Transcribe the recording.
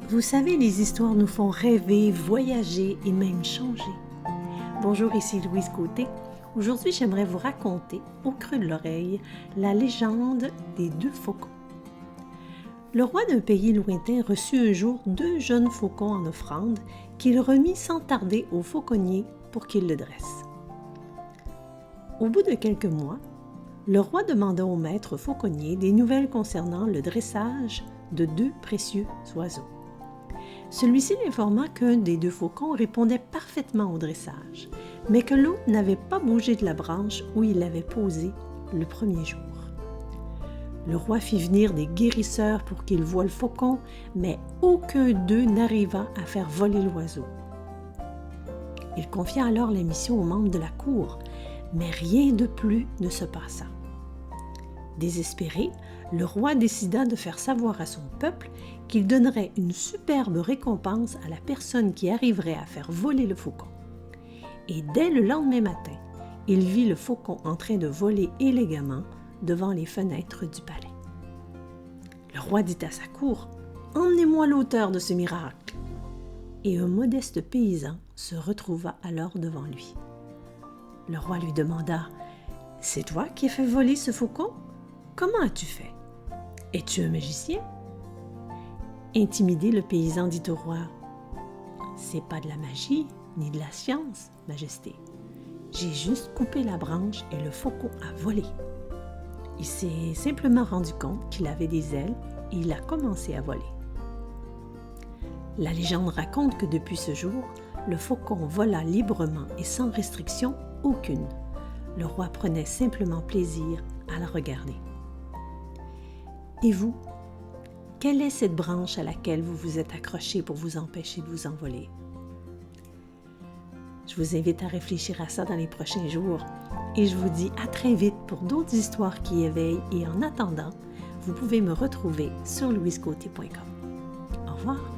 Vous savez, les histoires nous font rêver, voyager et même changer. Bonjour, ici Louise Côté. Aujourd'hui, j'aimerais vous raconter, au creux de l'oreille, la légende des 2 faucons. Le roi d'un pays lointain reçut un jour 2 jeunes faucons en offrande qu'il remit sans tarder au fauconnier pour qu'il le dresse. Au bout de quelques mois, le roi demanda au maître fauconnier des nouvelles concernant le dressage de 2 précieux oiseaux. Celui-ci l'informa qu'un des 2 faucons répondait parfaitement au dressage, mais que l'autre n'avait pas bougé de la branche où il l'avait posé le premier jour. Le roi fit venir des guérisseurs pour qu'ils voient le faucon, mais aucun d'eux n'arriva à faire voler l'oiseau. Il confia alors la mission aux membres de la cour, mais rien de plus ne se passa. Désespéré, le roi décida de faire savoir à son peuple qu'il donnerait une superbe récompense à la personne qui arriverait à faire voler le faucon. Et dès le lendemain matin, il vit le faucon en train de voler élégamment devant les fenêtres du palais. Le roi dit à sa cour : « Emmenez-moi l'auteur de ce miracle !» Et un modeste paysan se retrouva alors devant lui. Le roi lui demanda : « C'est toi qui as fait voler ce faucon ? Comment as-tu fait ? Es-tu un magicien ?» Intimidé, le paysan dit au roi : « C'est pas de la magie ni de la science, Majesté. J'ai juste coupé la branche et le faucon a volé. » Il s'est simplement rendu compte qu'il avait des ailes et il a commencé à voler. La légende raconte que depuis ce jour, le faucon vola librement et sans restriction aucune. Le roi prenait simplement plaisir à la regarder. Et vous, quelle est cette branche à laquelle vous vous êtes accroché pour vous empêcher de vous envoler? Je vous invite à réfléchir à ça dans les prochains jours et je vous dis à très vite pour d'autres histoires qui éveillent et en attendant, vous pouvez me retrouver sur louisecôté.com. Au revoir!